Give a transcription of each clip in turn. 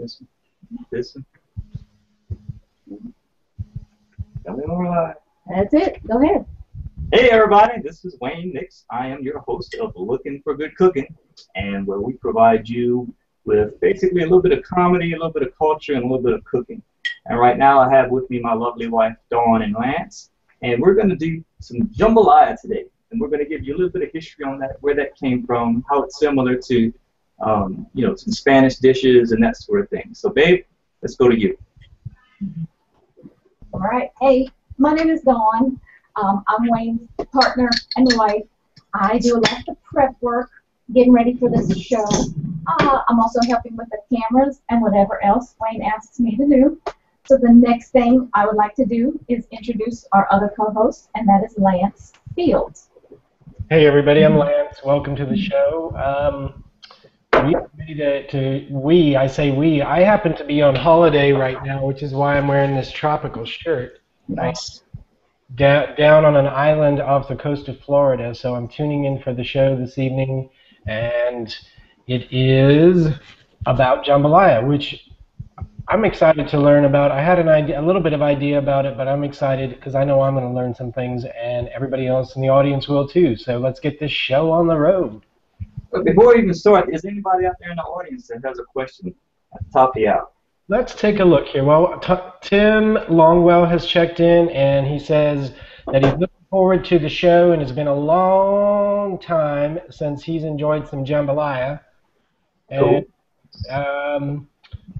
This one. This one. Tell me more live. That's it. Go ahead. Hey everybody, this is Wayne Nix. I am your host of Lookin for Good Cooking, and where we provide you with basically a little bit of comedy, a little bit of culture, and a little bit of cooking. And right now I have with me my lovely wife Dawn and Lance, and we're going to do some jambalaya today. And we're going to give you a little bit of history on that, where that came from, how it's similar to, you know, some Spanish dishes and that sort of thing. So, babe, let's go to you. All right. Hey, my name is Dawn. I'm Wayne's partner and wife. I do a lot of prep work, getting ready for this show. I'm also helping with the cameras and whatever else Wayne asks me to do. So the next thing I would like to do is introduce our other co-host, and that is Lance Fields. Hey everybody, I'm Lance. Welcome to the show. I happen to be on holiday right now, which is why I'm wearing this tropical shirt. Nice. Down on an island off the coast of Florida, so I'm tuning in for the show this evening, and it is about jambalaya, which I'm excited to learn about. I had an idea, a little bit of idea about it, but I'm excited because I know I'm going to learn some things, and everybody else in the audience will too. So let's get this show on the road. But before we even start, is anybody out there in the audience that has a question at the top of the hour? Let's take a look here. Well, Tim Longwell has checked in, and he says that he's looking forward to the show, and it's been a long time since he's enjoyed some jambalaya. And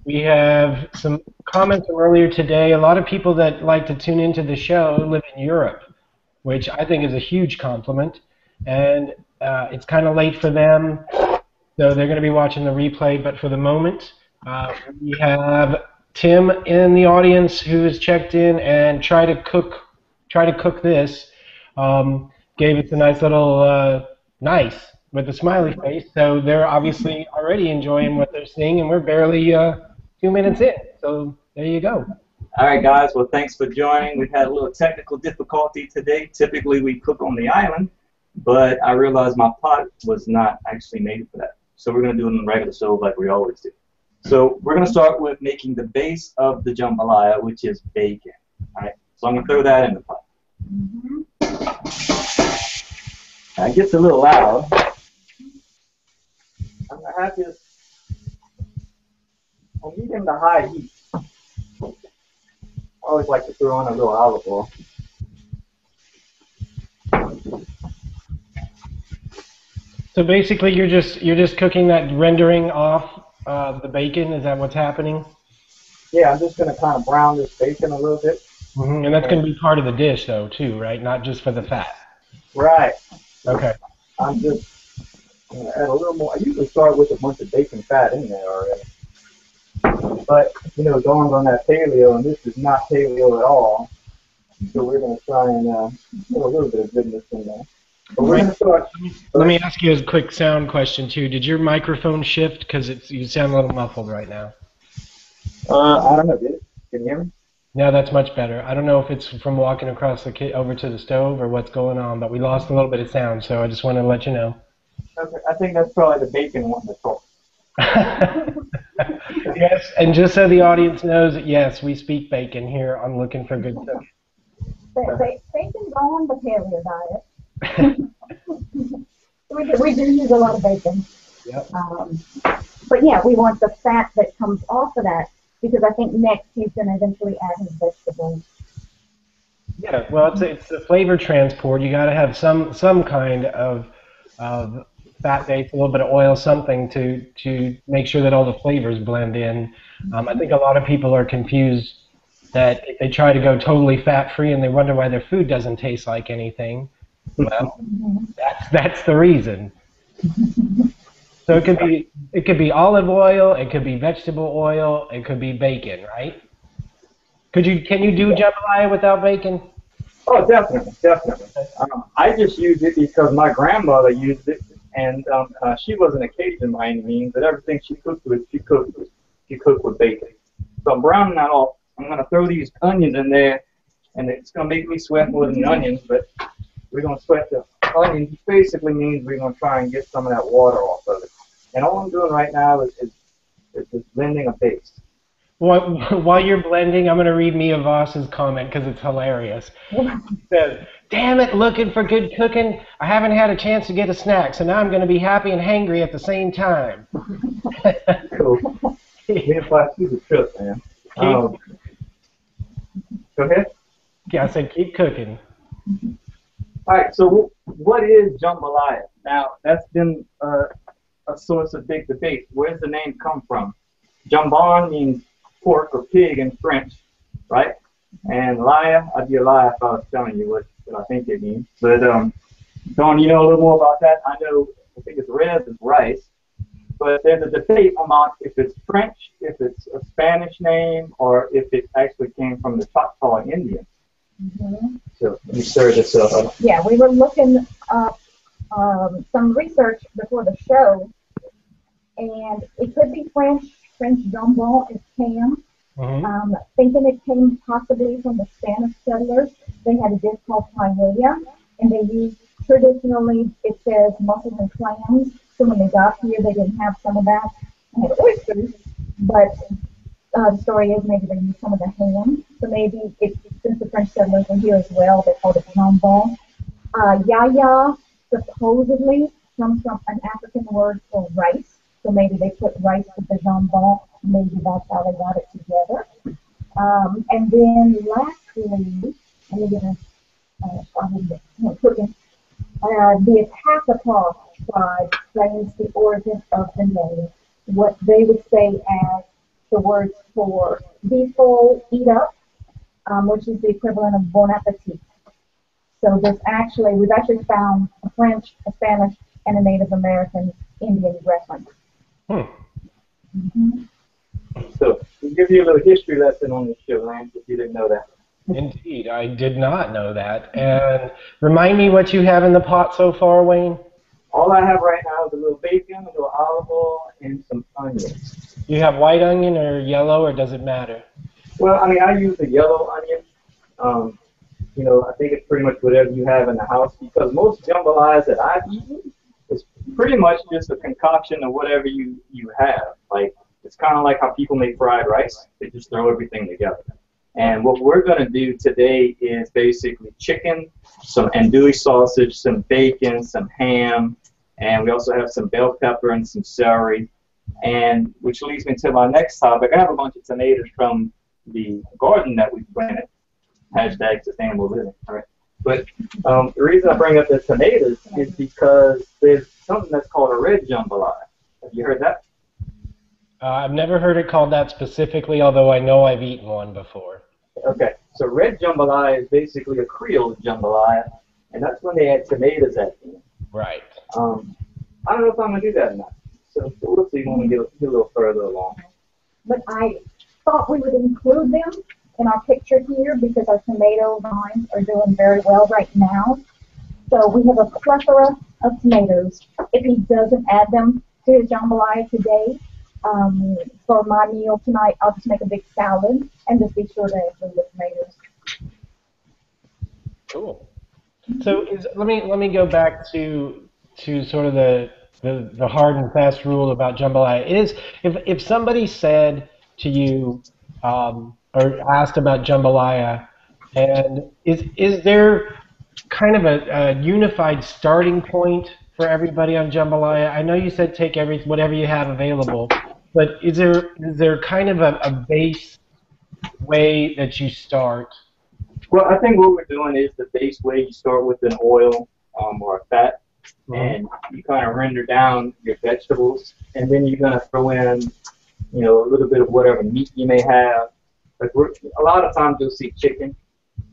we have some comments from earlier today. A lot of people that like to tune into the show live in Europe, which I think is a huge compliment. And it's kind of late for them, so they're going to be watching the replay. But for the moment, we have Tim in the audience who has checked in and try to cook this. Gave us a nice little nice with a smiley face. So they're obviously already enjoying what they're seeing, and we're barely 2 minutes in. So there you go. All right, guys. Well, thanks for joining. We've had a little technical difficulty today. Typically, we cook on the island, but I realized my pot was not actually made for that. So we're going to do it on the regular stove like we always do. So we're going to start with making the base of the jambalaya, which is bacon. All right. So I'm going to throw that in the pot. Now, it gets a little loud. I'm going to have this on medium to high heat. I always like to throw on a little olive oil. So basically, you're just cooking that, rendering off the bacon. Is that what's happening? Yeah, I'm just going to kind of brown this bacon a little bit. Mm-hmm. And that's going to be part of the dish, though, too, right? Not just for the fat. Right. Okay. I'm just going to add a little more. I usually start with a bunch of bacon fat in there already. But, you know, Dawn's on that paleo, and this is not paleo at all. So we're going to try and put a little bit of goodness in there. But we're going to start. Let me ask you a quick sound question, too. Did your microphone shift? Because you sound a little muffled right now. I don't know. Did it? Can you hear me? No, that's much better. I don't know if it's from walking across the over to the stove or what's going on, but we lost a little bit of sound, so I just wanted to let you know. Okay, I think that's probably the bacon wanting to talk. Yes, and just so the audience knows, yes, we speak bacon here on Looking for Good Cooking. Bacon's on the paleo diet. we do use a lot of bacon. Yep. But yeah, we want the fat that comes off of that, because I think next he's going to eventually add his vegetables. Yeah, well, it's the flavor transport. You got to have some kind of fat base, a little bit of oil, something to make sure that all the flavors blend in. I think a lot of people are confused that if they try to go totally fat-free and they wonder why their food doesn't taste like anything. Well, that's the reason. So it could be olive oil, it could be vegetable oil, it could be bacon, right? Can you do jambalaya without bacon? Oh, definitely. I just use it because my grandmother used it, and she wasn't a Cajun by any means, but everything she cooked with, she cooked with bacon. So I'm browning that off. I'm going to throw these onions in there, and it's going to make me sweat more than the onions, but we're going to sweat the onions. Basically means we're going to try and get some of that water off of it. And all I'm doing right now is is blending a base. While you're blending, I'm going to read Mia Voss's comment because it's hilarious. It says, "Damn it, looking for good cooking. I haven't had a chance to get a snack, so now I'm going to be happy and hangry at the same time." Cool. Me and Fox, she's a trip, man. Go ahead. Yeah, I said keep cooking. All right, so what is jambalaya? Now, that's been a source of big debate. Where does the name come from? Jambon means pork or pig in French, right? And laya, I'd be a liar if I was telling you what I think it means. But, Dawn, you know a little more about that? I think it's res is rice. But there's a debate about if it's French, if it's a Spanish name, or if it actually came from the Choctaw Indians. Mm-hmm. So let me stir this up. Yeah, we were looking up some research before the show, and it could be French. French jambon is ham. Mm-hmm. Thinking it came possibly from the Spanish settlers. They had a dish called paella, and they used, traditionally, it says mussels and clams. So when they got here, they didn't have some of that. They had oysters, but the story is maybe they used some of the ham. So maybe since the French settlers were here as well, they called it jambon. Yaya supposedly comes from an African word for rice. So maybe they put rice with the jambon. Maybe that's how they got it together. And then lastly, I'm going to cooking. The Attackapah tribe claims the origin of the name. What they would say as the words for be full, eat up, which is the equivalent of bon appetit. So we've actually found a French, a Spanish, and a Native American Indian reference. Mm-hmm. So we'll give you a little history lesson on this show, Lance, if you didn't know that. Indeed, I did not know that. And remind me what you have in the pot so far, Wayne? All I have right now is a little bacon, a little olive oil, and some onions. You have white onion or yellow, or does it matter? Well, I mean, I use a yellow onion. I think it's pretty much whatever you have in the house, because most jambalayas that I've eaten is pretty much just a concoction of whatever you have. Like, it's kind of like how people make fried rice. They just throw everything together. And what we're going to do today is basically chicken, some andouille sausage, some bacon, some ham, and we also have some bell pepper and some celery. And which leads me to my next topic. I have a bunch of tomatoes from the garden that we planted. Hashtag sustainable living. All right. But the reason I bring up the tomatoes is because there's something that's called a red jambalaya. Have you heard that? I've never heard it called that specifically, although I know I've eaten one before. Okay, so red jambalaya is basically a Creole jambalaya, and that's when they add tomatoes at the end. Right. I don't know if I'm going to do that or not. So we'll see when we get a little further along. But I thought we would include them in our picture here because our tomato vines are doing very well right now. So we have a plethora of tomatoes. If he doesn't add them to his jambalaya today, for my meal tonight, I'll just make a big salad and just be sure to include the tomatoes. Cool. So let me go back to sort of the hard and fast rule about jambalaya. If somebody said to you or asked about jambalaya, and is there kind of a unified starting point for everybody on jambalaya? I know you said take whatever you have available, but is there kind of a base way that you start? Well, I think what we're doing is the base way. You start with an oil or a fat, and you kind of render down your vegetables, and then you're going to throw in, a little bit of whatever meat you may have. Like a lot of times you'll see chicken,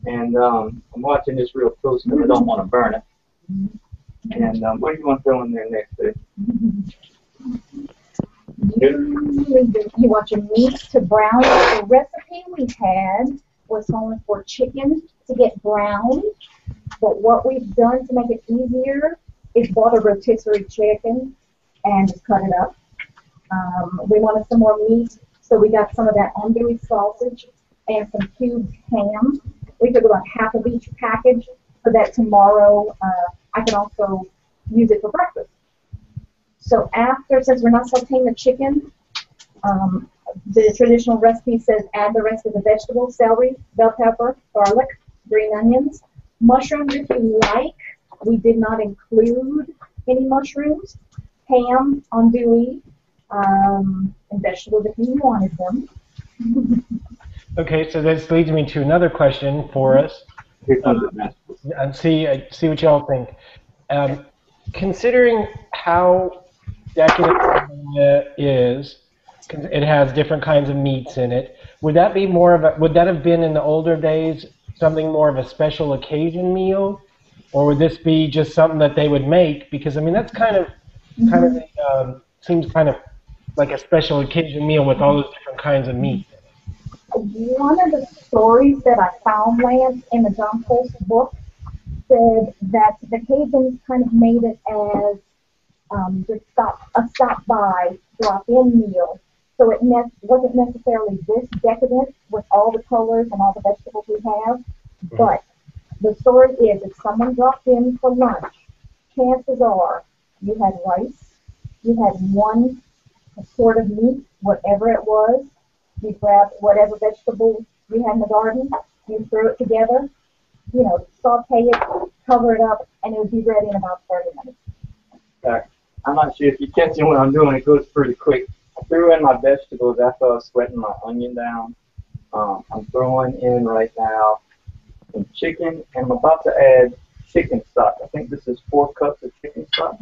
and I'm watching this real close because I don't want to burn it. And what do you want to throw in there next, babe? You want your meat to brown. The recipe we had was only for chicken to get browned, but what we've done to make it easier is bought a rotisserie chicken and just cut it up. We wanted some more meat, so we got some of that andouille sausage and some cubed ham. We took about half of each package so that tomorrow I can also use it for breakfast. So since we're not sauteing the chicken, The traditional recipe says add the rest of the vegetables: celery, bell pepper, garlic, green onions, mushrooms if you like. We did not include any mushrooms. Ham, andouille, and vegetables if you wanted them. Okay, so this leads me to another question for us. Here comes the vegetables. And see what y'all think. Considering how decadent Jambalaya is, it has different kinds of meats in it. Would that be more of a? Would that have been in the older days something more of a special occasion meal, or would this be just something that they would make? Because I mean, that's seems kind of like a special occasion meal with all those different kinds of meat. One of the stories that I found, Lance, in the John Pulse book said that the Cajuns kind of made it as just a stop-by, drop-in meal. So it wasn't necessarily this decadent with all the colors and all the vegetables we have. But the story is if someone dropped in for lunch, chances are you had rice, you had one sort of meat, whatever it was. You grab whatever vegetable you had in the garden, you throw it together, saute it, cover it up, and it would be ready in about 30 minutes. I'm not sure if you're catching what I'm doing. It goes pretty quick. I threw in my vegetables after I was sweating my onion down. I'm throwing in right now some chicken, and I'm about to add chicken stock. I think this is 4 cups of chicken stock.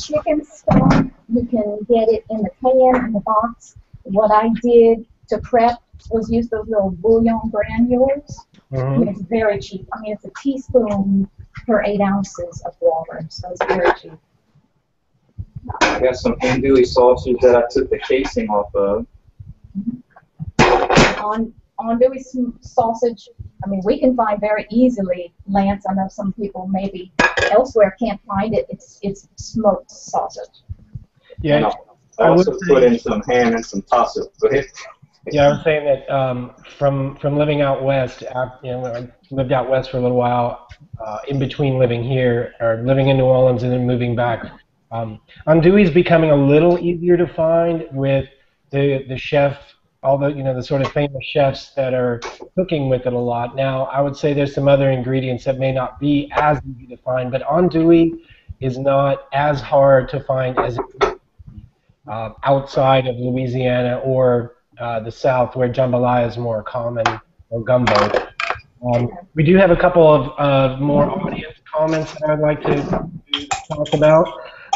Chicken stock, you can get it in the can, in the box. What I did to prep was use those little bouillon granules. It's very cheap. I mean, it's a teaspoon per 8 ounces of water, so it's very cheap. I got some andouille sausage that I took the casing off of. Andouille sausage, I mean, we can find very easily, Lance. I know some people maybe elsewhere can't find it. It's smoked sausage. Yeah, and I also put in some ham and some pasta. Go ahead. Yeah, I was saying that from living out west, I lived out west for a little while, in between living here or living in New Orleans and then moving back. Andouille is becoming a little easier to find with the chef, all the sort of famous chefs that are cooking with it a lot. Now, I would say there's some other ingredients that may not be as easy to find, but andouille is not as hard to find as it is outside of Louisiana or the South, where jambalaya is more common, or gumbo. We do have a couple of more audience comments that I'd like to talk about.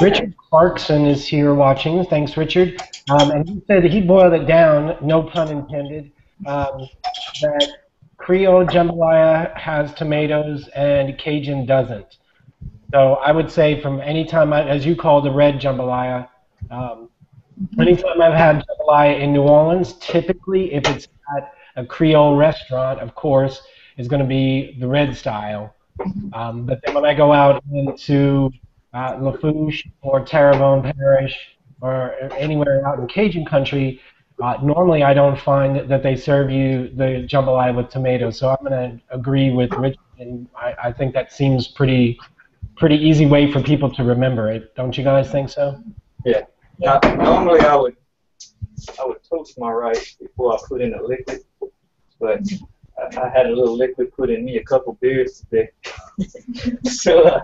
Richard Clarkson is here watching. Thanks, Richard. And he said he boiled it down, no pun intended, that Creole jambalaya has tomatoes and Cajun doesn't. So I would say from any time, as you call the red jambalaya, anytime I've had jambalaya in New Orleans, typically if it's at a Creole restaurant, of course, it's going to be the red style. But then when I go out into Lafourche or Terrebonne Parish or anywhere out in Cajun country, normally I don't find that they serve you the jambalaya with tomatoes. So I'm going to agree with Richard, and I think that seems pretty easy way for people to remember it. Don't you guys think so? Yeah. Normally I would toast my rice before I put in the liquid, but I had a little liquid put in me a couple beers today. So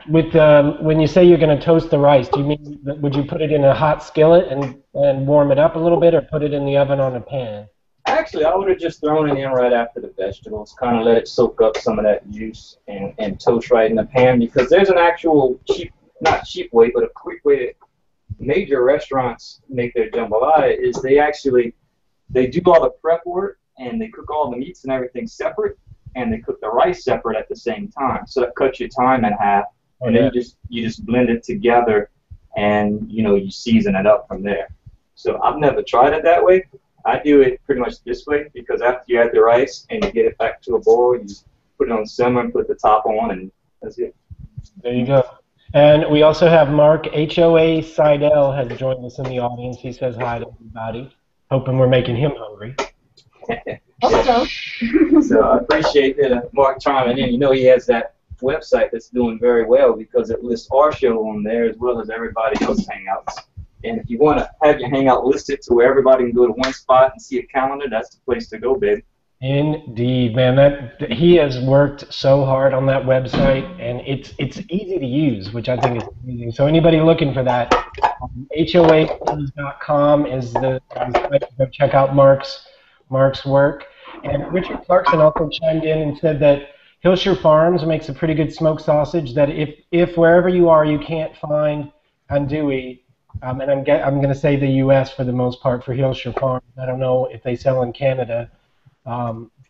when you say you're going to toast the rice, do you mean would you put it in a hot skillet and warm it up a little bit, or put it in the oven on a pan? Actually, I would have just thrown it in right after the vegetables, kind of let it soak up some of that juice and toast right in the pan, because there's an actual not cheap way, but a quick way that major restaurants make their jambalaya is they do all the prep work and they cook all the meats and everything separate, and they cook the rice separate at the same time. So that cuts your time in half, and then you just blend it together, and you season it up from there. So I've never tried it that way. I do it pretty much this way, because after you add the rice and you get it back to a boil, you just put it on simmer and put the top on, and that's it. There you go. And we also have Mark H.O.A. Seidel has joined us in the audience. He says hi to everybody, hoping we're making him hungry. Also. So I appreciate Mark chiming in. He has that website that's doing very well because it lists our show on there as well as everybody else's hangouts. And if you want to have your hangout listed to where everybody can go to one spot and see a calendar, that's the place to go, baby. Indeed, man. He has worked so hard on that website, and it's easy to use, which I think is amazing. So anybody looking for that, HOAClubs.com is the site to go check out Mark's work. And Richard Clarkson also chimed in and said that Hillshire Farms makes a pretty good smoked sausage. That if wherever you are you can't find andouille, and I'm going to say the U.S. for the most part for Hillshire Farms. I don't know if they sell in Canada.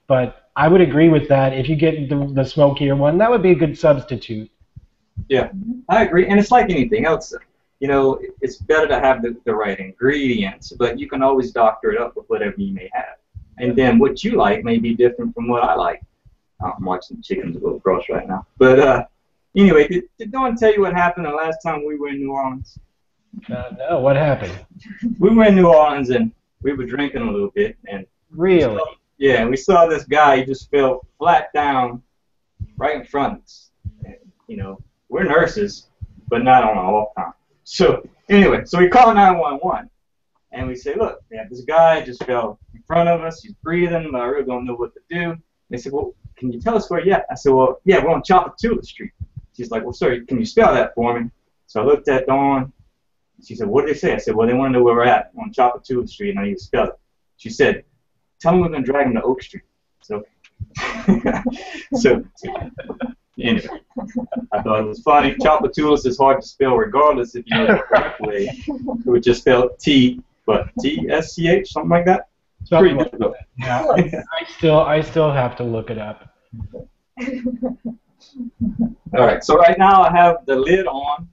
But I would agree with that. If you get the smokier one, that would be a good substitute. Yeah, I agree. And it's like anything else. You know, it's better to have the right ingredients, but you can always doctor it up with whatever you may have. And then what you like may be different from what I like. I'm watching the chickens a little gross right now. But anyway, did Dawn tell you what happened the last time we were in New Orleans? No, what happened? We were in New Orleans and we were drinking a little bit. And really? Yeah, we saw this guy. He just fell flat down right in front of us. And, you know, we're nurses, but not on all time. So anyway, so we call 911, and we say, look, yeah, this guy just fell in front of us. He's breathing, but I really don't know what to do. They said, well, can you tell us where you're at? I said, well, yeah, we're on Chapatula Street. She's like, well, sir, can you spell that for me? So I looked at Dawn. She said, what did they say? I said, well, they want to know where we're at on Chapatula Street, and I need to spell it. She said, tell them we're going to drag him to Oak Street. So, so anyway, I thought it was funny. Chapatulas is hard to spell regardless if you know the correct way. It would just spell T, but T-S-C-H, something like that. It's pretty difficult. Yeah, I still have to look it up. All right, so right now I have the lid on,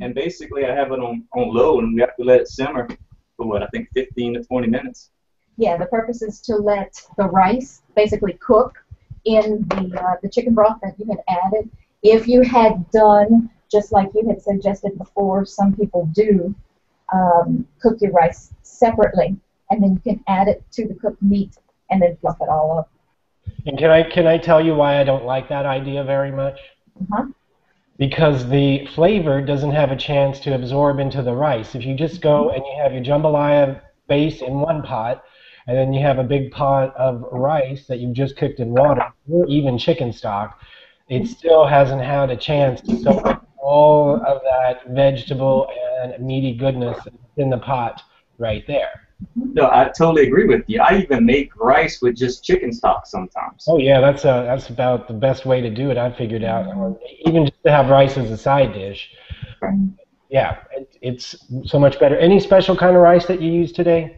and basically I have it on low, and we have to let it simmer for what, I think 15 to 20 minutes. Yeah, the purpose is to let the rice basically cook in the chicken broth that you had added. If you had done, just like you had suggested before, some people do, cook your rice separately, and then you can add it to the cooked meat and then fluff it all up. And can I tell you why I don't like that idea very much? Because the flavor doesn't have a chance to absorb into the rice. If you just go and you have your jambalaya base in one pot, and then you have a big pot of rice that you've just cooked in water, or even chicken stock, it still hasn't had a chance to soak up all of that vegetable and meaty goodness in the pot right there. No, I totally agree with you. I even make rice with just chicken stock sometimes. Oh yeah, that's about the best way to do it. I figured out, even just to have rice as a side dish. Yeah, it's so much better. Any special kind of rice that you use today?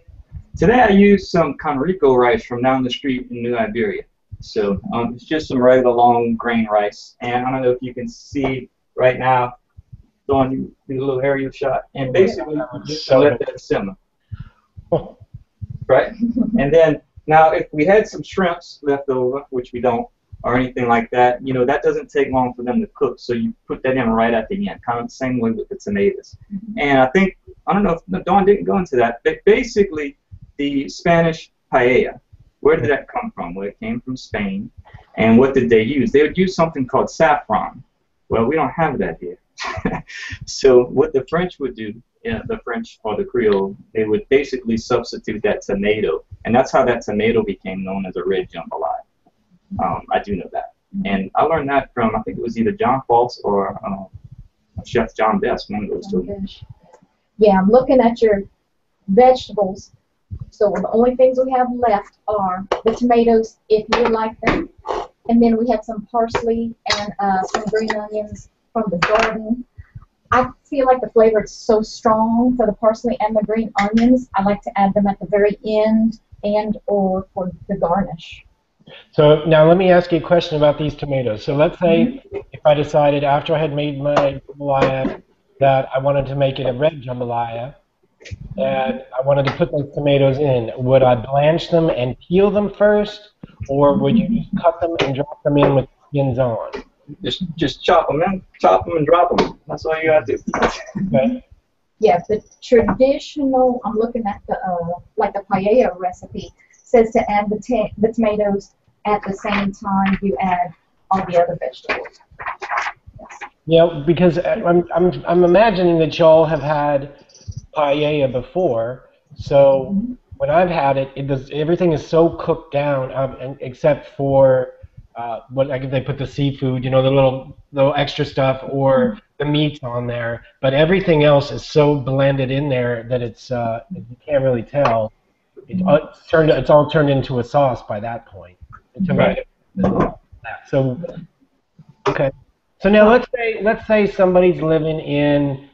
Today I used some Conrico rice from down the street in New Iberia. So it's just some regular long grain rice. And I don't know if you can see right now, Dawn, you do a little aerial shot. And basically, just let that simmer. Right? And then, now if we had some shrimps left over, which we don't, or anything like that, you know, that doesn't take long for them to cook. So you put that in right at the end, kind of the same way with the tomatoes. And I think, I don't know if Dawn didn't go into that, but basically, the Spanish Paella, where did that come from? Well, it came from Spain. And what did they use? They would use something called saffron. Well, we don't have that here. So what the French would do, the French or the Creole, they would basically substitute that tomato. And that's how that tomato became known as a red jambalaya. I do know that. And I learned that from, I think it was either John False or Chef John Best, one of those two. Yeah, I'm looking at your vegetables. So the only things we have left are the tomatoes, if you would like them. And then we have some parsley and some green onions from the garden. I feel like the flavor is so strong for the parsley and the green onions. I like to add them at the very end and or for the garnish. So now let me ask you a question about these tomatoes. So let's say if I decided after I had made my jambalaya that I wanted to make it a red jambalaya, and I wanted to put those tomatoes in, would I blanch them and peel them first, or would you just cut them and drop them in with skins on? Just chop them in, chop them and drop them. That's all you got to do. Okay. Yeah, the traditional, I'm looking at the like the paella recipe, says to add the tomatoes at the same time you add all the other vegetables. Yeah, because I'm imagining that y'all have had paella before, so when I've had it, everything is so cooked down, except for what like if they put the seafood, the little extra stuff or the meats on there, but everything else is so blended in there that you can't really tell. It's all turned into a sauce by that point. Right. So okay. So now let's say somebody's living in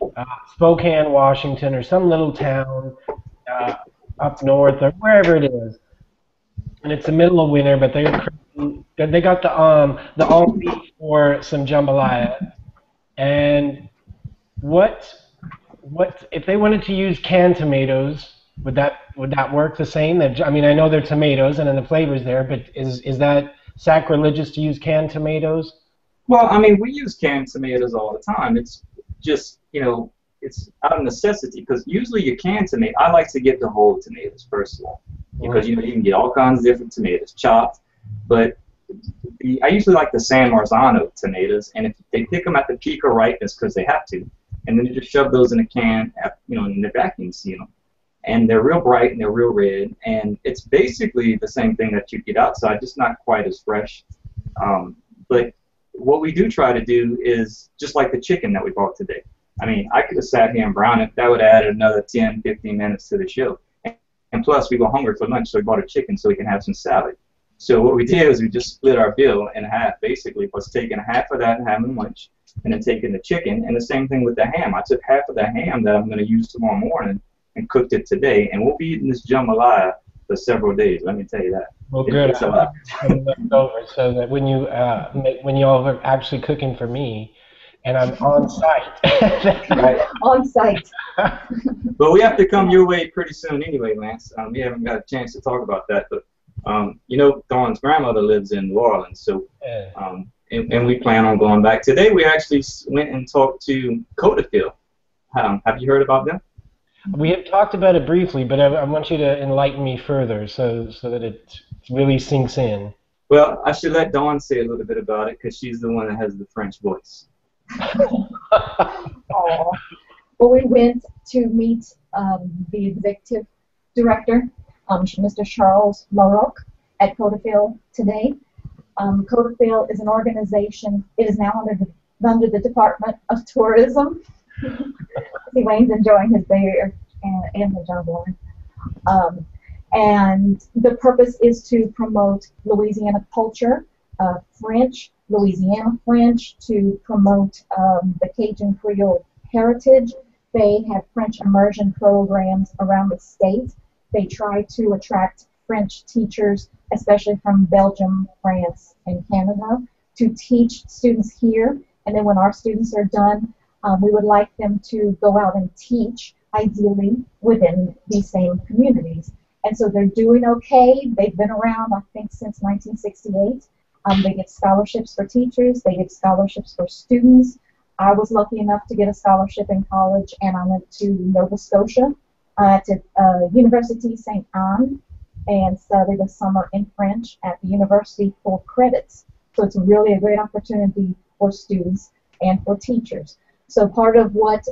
Spokane, Washington, or some little town up north or wherever it is, and it's the middle of winter, but they got the all meat for some jambalaya. And what if they wanted to use canned tomatoes? Would that work the same? I mean, I know they're tomatoes and then the flavor's there, but is that sacrilegious to use canned tomatoes? Well, I mean, we use canned tomatoes all the time. It's just, it's out of necessity because usually your canned tomato, I like to get the whole tomatoes first of all because, you can get all kinds of different tomatoes chopped. But I usually like the San Marzano tomatoes, and if they pick them at the peak of ripeness because they have to, and then you just shove those in a can, in the vacuum seal them. And they're real bright and they're real red, and it's basically the same thing that you get outside, just not quite as fresh. But what we do try to do is just like the chicken that we bought today. I mean, I could have sat here and browned it. That would have added another 10, 15 minutes to the show. And plus, we were hungry for lunch, so we bought a chicken so we can have some salad. So what we did is we just split our bill in half, basically, was taking half of that and having lunch, and then taking the chicken, and the same thing with the ham. I took half of the ham that I'm going to use tomorrow morning and cooked it today, and we'll be eating this jambalaya for several days, let me tell you that. Well, good. It's a lot. Over so that when y'all are actually cooking for me, and I'm on site. Right. On site. But we have to come your way pretty soon anyway, Lance. We haven't got a chance to talk about that, but Dawn's grandmother lives in New Orleans, so and we plan on going back. Today we actually went and talked to CODOFIL. Have you heard about them? We have talked about it briefly, but I want you to enlighten me further so that it really sinks in. Well, I should let Dawn say a little bit about it because she's the one that has the French voice. Well, we went to meet the executive director, Mr. Charles Larocque, at CODOFIL today. CODOFIL is an organization. It is now under the Department of Tourism. See, Wayne's enjoying his beer and the Jambalaya. And the purpose is to promote Louisiana culture, Louisiana French, to promote the Cajun Creole heritage. They have French immersion programs around the state. They try to attract French teachers, especially from Belgium, France, and Canada, to teach students here. And then when our students are done, we would like them to go out and teach, ideally, within these same communities. And so they're doing okay. They've been around, I think, since 1968. They get scholarships for teachers. They get scholarships for students. I was lucky enough to get a scholarship in college, and I went to Nova Scotia to University St. Anne and studied a summer in French at the university for credits. So it's really a great opportunity for students and for teachers. So part of what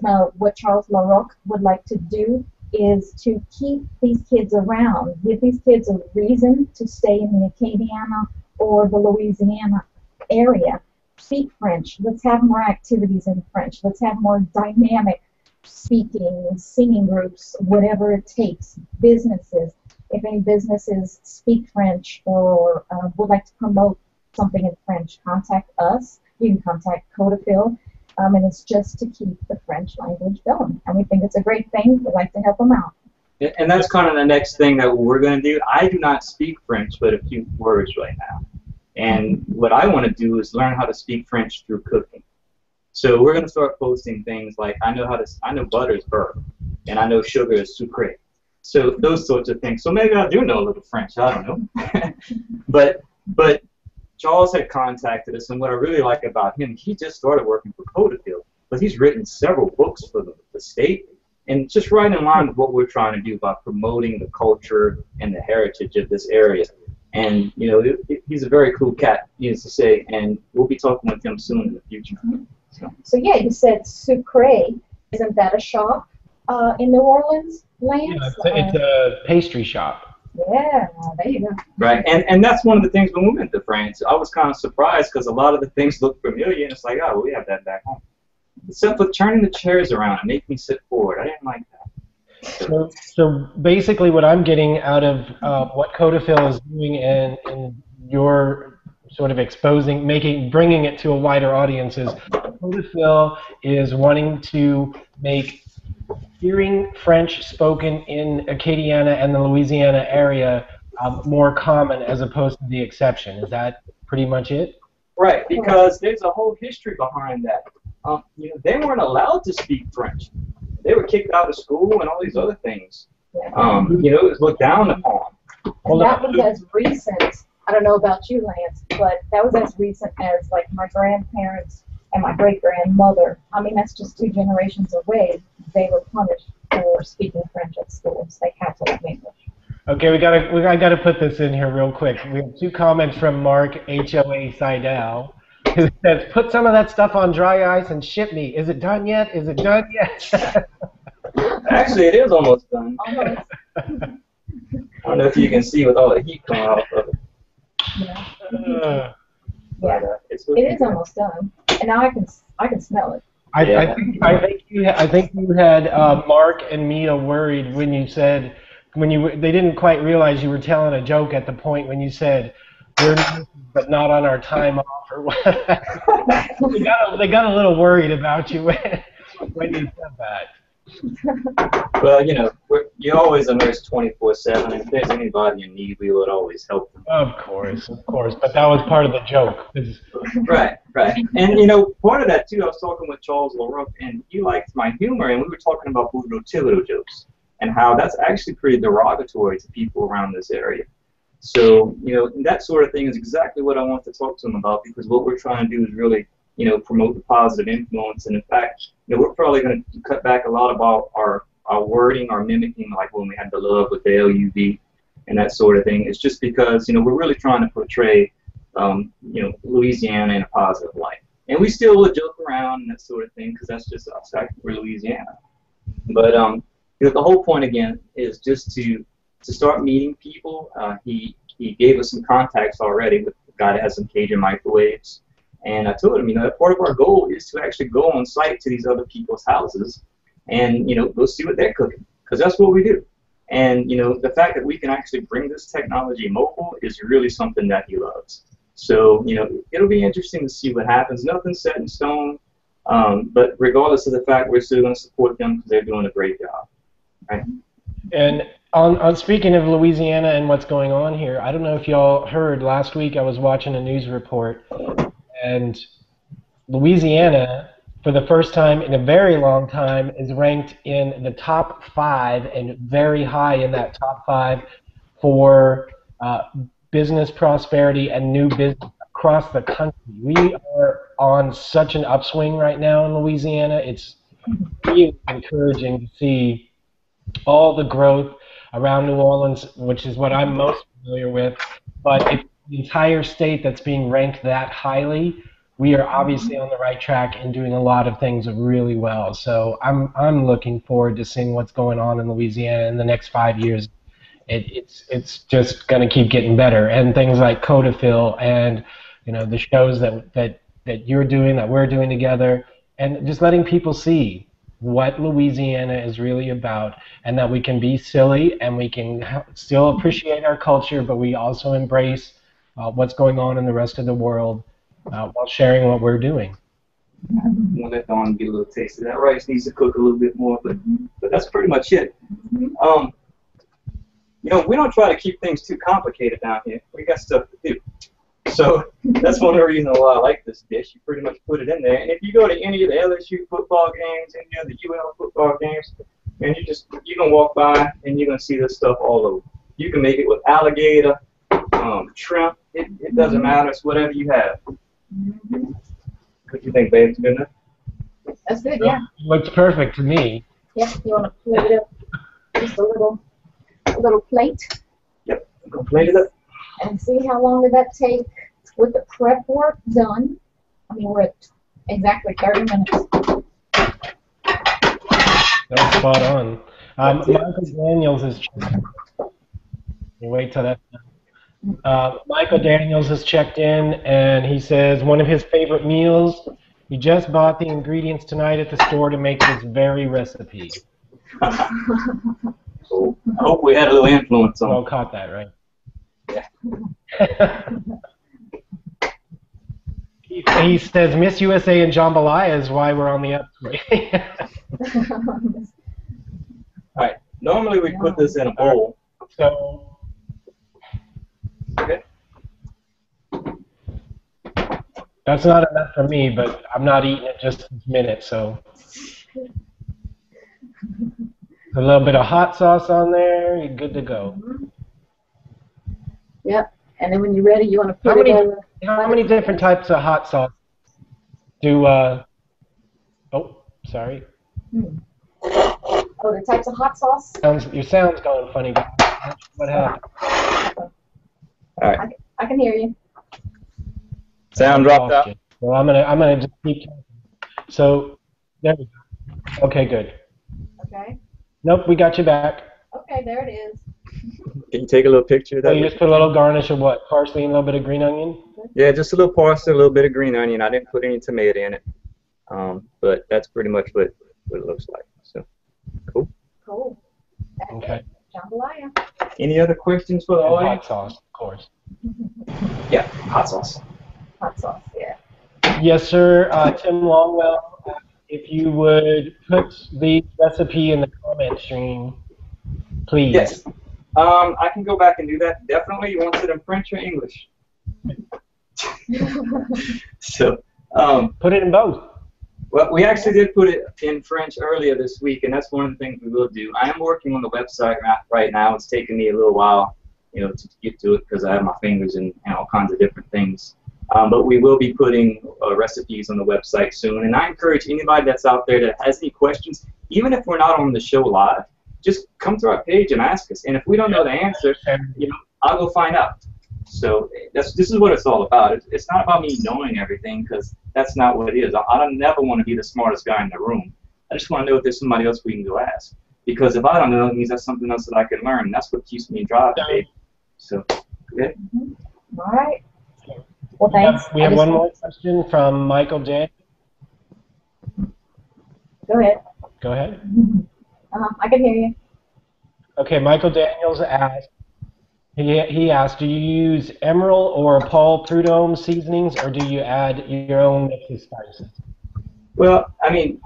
Charles Larocque would like to do is to keep these kids around, give these kids a reason to stay in the Acadiana or the Louisiana area. Speak French. Let's have more activities in French. Let's have more dynamic speaking, singing groups, whatever it takes. Businesses. If any businesses speak French or would like to promote something in French, contact us. You can contact CODOFIL. And it's just to keep the French language going. And we think it's a great thing. We'd like to help them out. And that's kind of the next thing that we're going to do. I do not speak French, but a few words right now. And what I want to do is learn how to speak French through cooking. So we're going to start posting things like I know butter is beurre, and I know sugar is sucré. So those sorts of things. So maybe I do know a little French. I don't know. but Charles had contacted us, and what I really like about him, he just started working for CODOFIL, but he's written several books for the state, and just right in line with what we're trying to do by promoting the culture and the heritage of this area. And he's a very cool cat, needless to say, and we'll be talking with him soon in the future. So yeah, you said Sucre. Isn't that a shop in New Orleans, Lance? Yeah, it's a pastry shop. Yeah, there you go. Right, and that's one of the things when we went to France. I was kind of surprised because a lot of the things look familiar, and it's like, oh, well, we have that back home. Except for turning the chairs around and making me sit forward. I didn't like that. So basically what I'm getting out of what CODOFIL is doing and your sort of bringing it to a wider audience is CODOFIL is wanting to make hearing French spoken in Acadiana and the Louisiana area more common as opposed to the exception. Is that pretty much it? Right, because there's a whole history behind that. They weren't allowed to speak French. They were kicked out of school and all these other things. It was looked down upon. And that was as recent, I don't know about you, Lance, but that was as recent as like my grandparents and my great-grandmother. I mean, that's just 2 generations away. They were punished for speaking French at schools. They had to learn English. Okay, I gotta put this in here real quick. We have 2 comments from Mark HOA Seidel, who says, "Put some of that stuff on dry ice and ship me. Is it done yet? Is it done yet?" Actually, it is almost done. Almost. I don't know if you can see with all the heat coming off of it. Yeah. But, it is almost done, and now I can smell it. I think you had Mark and Mia worried when you said they didn't quite realize you were telling a joke at the point when you said we're nurses, but not on our time off or whatever. they got a little worried about you when you said that. Well, you're always a nurse 24/7, and if there's anybody in need, we would always help them. Of course, but that was part of the joke. Right. And part of that too, I was talking with Charles LaRoque, and he liked my humor, and we were talking about Thibodeau jokes, and how that's actually pretty derogatory to people around this area. So, that sort of thing is exactly what I want to talk to them about, because what we're trying to do is really promote the positive influence. And in fact, we're probably going to cut back a lot about our wording, our mimicking, like when we had the love with the LUV and that sort of thing. It's just because, we're really trying to portray, Louisiana in a positive light. And we still will joke around and that sort of thing, because that's just us. We're Louisiana. But, the whole point, again, is just to start meeting people. He gave us some contacts already with a guy that has some Cajun microwaves. And I told him, that part of our goal is to actually go on site to these other people's houses and, go see what they're cooking, because that's what we do. And, the fact that we can actually bring this technology mobile is really something that he loves. So, it'll be interesting to see what happens. Nothing's set in stone, but regardless of the fact, we're still going to support them because they're doing a great job. Right? And on speaking of Louisiana and what's going on here, I don't know if y'all heard, last week I was watching a news report, and Louisiana, for the first time in a very long time, is ranked in the top 5 and very high in that top 5 for business prosperity and new business across the country. We are on such an upswing right now in Louisiana. It's really encouraging to see all the growth around New Orleans, which is what I'm most familiar with, but it's the entire state that's being ranked that highly. We are obviously on the right track and doing a lot of things really well. So I'm looking forward to seeing what's going on in Louisiana in the next 5 years. It's just going to keep getting better, and things like CODOFIL and the shows that you're doing, that we're doing together, and just letting people see what Louisiana is really about, and that we can be silly and we can still appreciate our culture, but we also embrace what's going on in the rest of the world while sharing what we're doing. I'm going to let Dawn get a little taste of that. Rice needs to cook a little bit more, but that's pretty much it. We don't try to keep things too complicated down here. We got stuff to do. So that's one of the reasons why I like this dish. You pretty much put it in there. And if you go to any of the LSU football games, any of the UL football games, and you can walk by and you're going to see this stuff all over. You can make it with alligator, shrimp. It doesn't matter. It's whatever you have. What do you think, babe? It's good enough? That's good, yeah. Looks perfect to me. Yeah, you want to plate it up? Just a little plate? Yep, I'm going to plate it up. And see how long did that take with the prep work done. I mean, we're at exactly 30 minutes. That was spot on. Michael Daniels is. Wait till that. Michael Daniels has checked in, and he says one of his favorite meals. He just bought the ingredients tonight at the store to make this very recipe. So I hope we had a little influence on. You all caught that, right? Yeah. He says Miss USA and Jambalaya is why we're on the upswing. All right. Normally we put this in a bowl. So. Okay. That's not enough for me, but I'm not eating it just this minute, so. A little bit of hot sauce on there, you're good to go. Yep. And then when you're ready, you want to put it over. How many different types of hot sauce do, oh, sorry. Oh, the types of hot sauce? Your sound's going funny, guys. What happened? All right. I can hear you. Sound dropped out. Well, I'm gonna just keep talking. So, there we go. Okay, good. Okay. Nope, we got you back. Okay, there it is. Can you take a little picture of that? So you just put a little garnish of what? Parsley and a little bit of green onion? Yeah, just a little parsley, a little bit of green onion. I didn't put any tomato in it, but that's pretty much what it looks like. So, cool. Cool. That's Okay. it. Jambalaya. Any other questions for the And audience? hot sauce, of course. Yeah, hot sauce. Hot sauce, yeah. Yes, sir. Tim Longwell, if you would put the recipe in the comment stream, please. Yes. I can go back and do that. Definitely. You want it in French or English? So, put it in both. well, we actually did put it in French earlier this week, and that's one of the things we will do. I am working on the website right now. It's taken me a little while, to get to it because I have my fingers in all kinds of different things. But we will be putting recipes on the website soon, and I encourage anybody that's out there that has any questions, even if we're not on the show live, just come to our page and ask us. And if we don't know the answer, I'll go find out. So this is what it's all about. It's not about me knowing everything, because that's not what it is. I don't never want to be the smartest guy in the room. I just want to know if there's somebody else we can go ask. Because if I don't know, it means that's something else that I can learn. That's what keeps me driving, baby. So, yeah. All right. Well, thanks. We have one more question from Michael J. Go ahead. Go ahead. I can hear you. Okay, Michael Daniels asked, he asked, do you use Emerald or Paul Prudhomme seasonings, or do you add your own mix of spices? Well, I mean,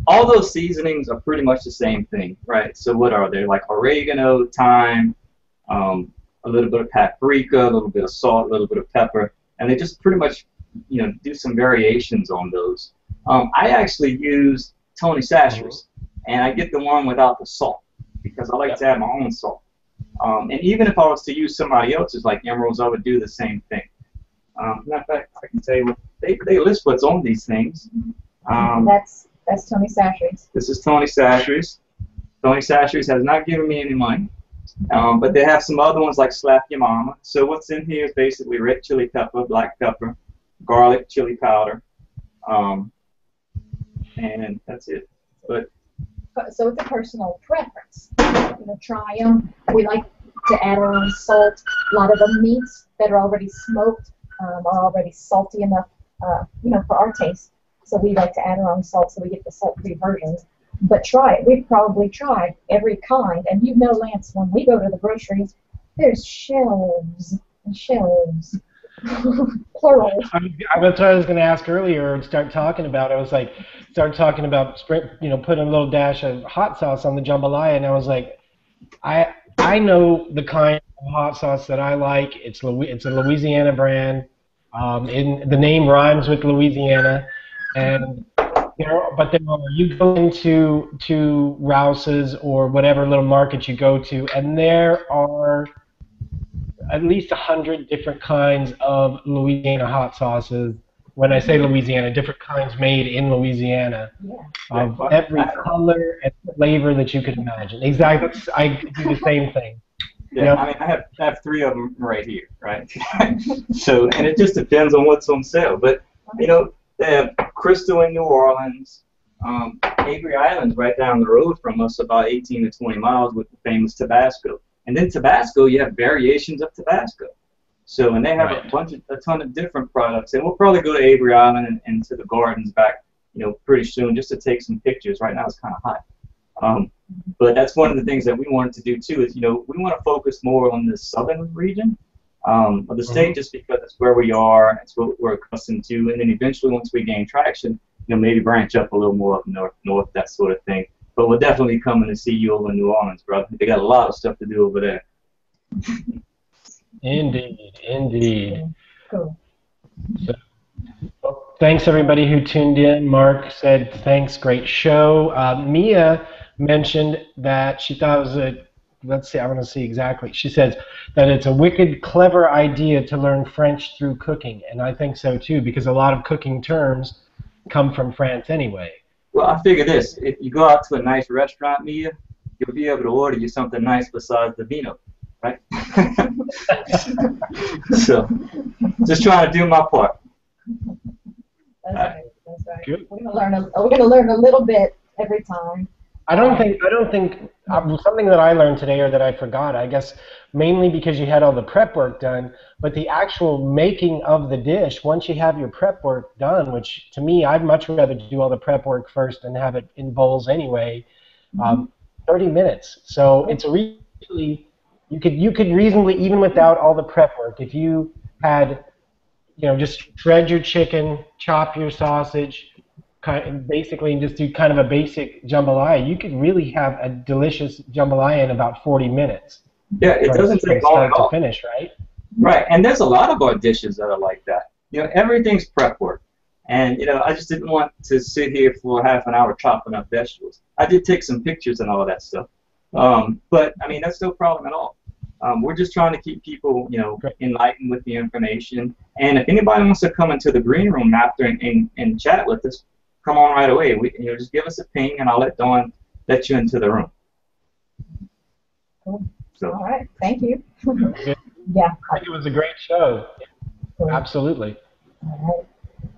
all those seasonings are pretty much the same thing, right? So what are they? Like oregano, thyme, a little bit of paprika, a little bit of salt, a little bit of pepper, and they just pretty much, do some variations on those. I actually use Tony Sachery's, and I get the one without the salt because I like to add my own salt. And even if I was to use somebody else's, like Emerald's, I would do the same thing. Matter of fact, I can tell you what they list what's on these things. That's Tony Sachery's. This is Tony Sachery's. Tony Sachery's has not given me any money, but they have some other ones like Slap Your Mama. So what's in here is basically red chili pepper, black pepper, garlic, chili powder, and that's it. But so it's a personal preference. Try them. We like to add our own salt. A lot of the meats that are already smoked are already salty enough, for our taste. So we like to add our own salt, so we get the salt-free versions. But try it. We've probably tried every kind, and Lance, when we go to the groceries, there's shelves and shelves. Plural. That's what I was going to ask earlier and start talking about. I was like, start talking about, putting a little dash of hot sauce on the jambalaya, and I was like, I know the kind of hot sauce that I like. It's a Louisiana brand. The name rhymes with Louisiana, and you go into Rouse's or whatever little market you go to, and there are at least 100 different kinds of Louisiana hot sauces. When I say Louisiana, different kinds made in Louisiana, of every color and flavor that you could imagine. Exactly, I do the same thing. Yeah, I mean, I have 3 of them right here, right? So, and it just depends on what's on sale. But, you know, they have Crystal in New Orleans, Avery Island's right down the road from us, about 18 to 20 miles, with the famous Tabasco. And then Tabasco, you have variations of Tabasco. So, and they have a ton of different products. And we'll probably go to Avery Island and to the gardens back, you know, pretty soon, just to take some pictures. Right now it's kind of hot. But that's one of the things that we wanted to do too, is, you know, we want to focus more on the southern region of the state, just because it's where we are, it's what we're accustomed to, and then eventually once we gain traction, you know, maybe branch up a little more up north, that sort of thing. But we'll definitely be coming to see you over in New Orleans, brother. They got a lot of stuff to do over there. Indeed, indeed. Cool. So, well, thanks everybody who tuned in. Mark said thanks, great show. Mia mentioned that she thought it was a, let's see, I want to see exactly. She says that it's a wicked clever idea to learn French through cooking, and I think so too, because a lot of cooking terms come from France anyway. Well, I figure this: if you go out to a nice restaurant, Mia, you'll be able to order you something nice besides the vino, right? So, just trying to do my part. That's right. That's right. Good. We're gonna learn a little bit every time. I don't think something that I learned today, or that I forgot, I guess mainly because you had all the prep work done, but the actual making of the dish, once you have your prep work done, which to me, I'd much rather do all the prep work first and have it in bowls anyway, 30 minutes. So it's really, you could reasonably, even without all the prep work, if you had, you know, just shred your chicken, chop your sausage, basically just do kind of a basic jambalaya, you could really have a delicious jambalaya in about 40 minutes. Yeah, it doesn't take long at all. To finish, right? Right, and there's a lot of our dishes that are like that. You know, everything's prep work. And, you know, I just didn't want to sit here for half an hour chopping up vegetables. I did take some pictures and all of that stuff. But, I mean, that's no problem at all. We're just trying to keep people, you know, enlightened with the information. And if anybody wants to come into the green room after and chat with us, come on right away. You know, just give us a ping, and I'll let Dawn let you into the room. Cool. So. All right. Thank you. Yeah. I think it was a great show. Cool. Absolutely. All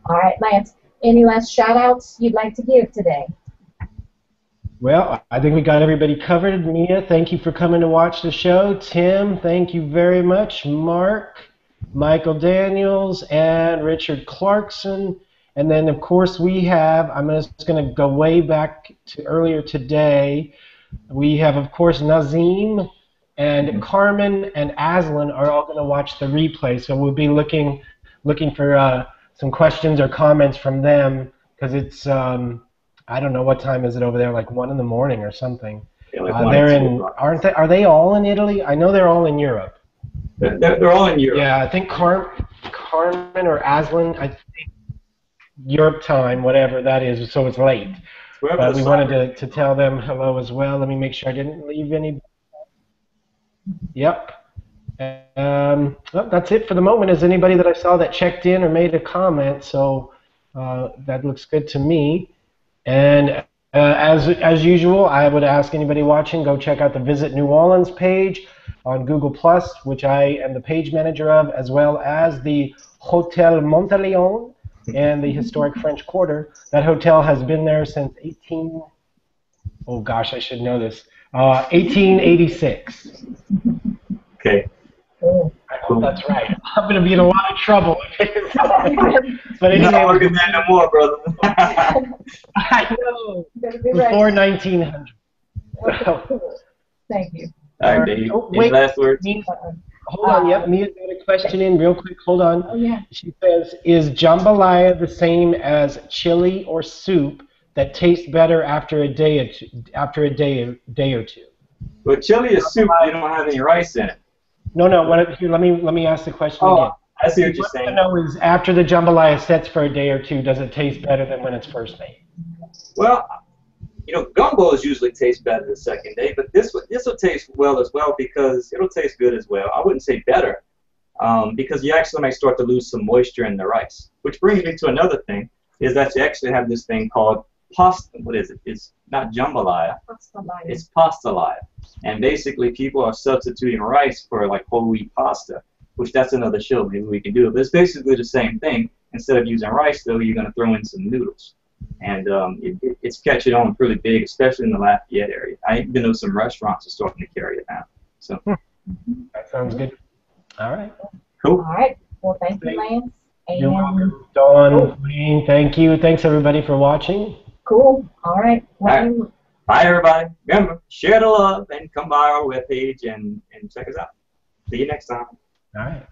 right, Lance. Any last shout-outs you'd like to give today? Well, I think we got everybody covered. Mia, thank you for coming to watch the show. Tim, thank you very much. Mark, Michael Daniels, and Richard Clarkson. And then, of course, we have, I'm just going to go way back to earlier today. We have, of course, Nazim and Carmen and Aslan are all going to watch the replay. So we'll be looking for some questions or comments from them, because it's, I don't know, what time is it over there, like 1 in the morning or something. Yeah, like they're in, aren't they? Are they all in Italy? I know they're all in Europe. They're all in Europe. Yeah, I think Carmen or Aslan, I think, Europe time, whatever that is, so it's late. But we wanted to tell them hello as well. Let me make sure I didn't leave any. Yep. Well, that's it for the moment. Is anybody that I saw that checked in or made a comment? So that looks good to me. And as usual, I would ask anybody watching, go check out the Visit New Orleans page on Google+, which I am the page manager of, as well as the Hotel Monteleone and the historic French Quarter. That hotel has been there since 1886. Okay. I hope that's right. I'm going to be in a lot of trouble. But anyway, not working there no more, brother. I know. Before 1900. Cool. Thank you. All right, Dave. Any last words? Hold on, yep, Mia's got a question in real quick. Hold on. Oh, yeah. She says, is jambalaya the same as chili or soup that tastes better after a day or two? Well, chili is soup. You don't have any rice in it. No. Here, let me ask the question again. I see what you're saying. What I know is, after the jambalaya sets for a day or two, does it taste better than when it's first made? Well, you know, gumbos usually taste better the second day, but this will taste well as well, because it'll taste good as well. I wouldn't say better, because you actually might start to lose some moisture in the rice. Which brings me to another thing, is that you actually have this thing called pasta. What is it? It's not jambalaya. It's pastalaya. And basically, people are substituting rice for like whole wheat pasta, which that's another show. Maybe we can do it. But it's basically the same thing. Instead of using rice, though, you're going to throw in some noodles. And it's catching on pretty big, especially in the Lafayette area. I even know some restaurants are starting to carry it now. So that sounds good. All right. Cool. All right. Well, thank you, Lance. You're welcome, Dawn, Wayne. Thank you. Thanks, everybody, for watching. Cool. All right. All right. Bye, everybody. Remember, share the love and come by our webpage and check us out. See you next time. All right.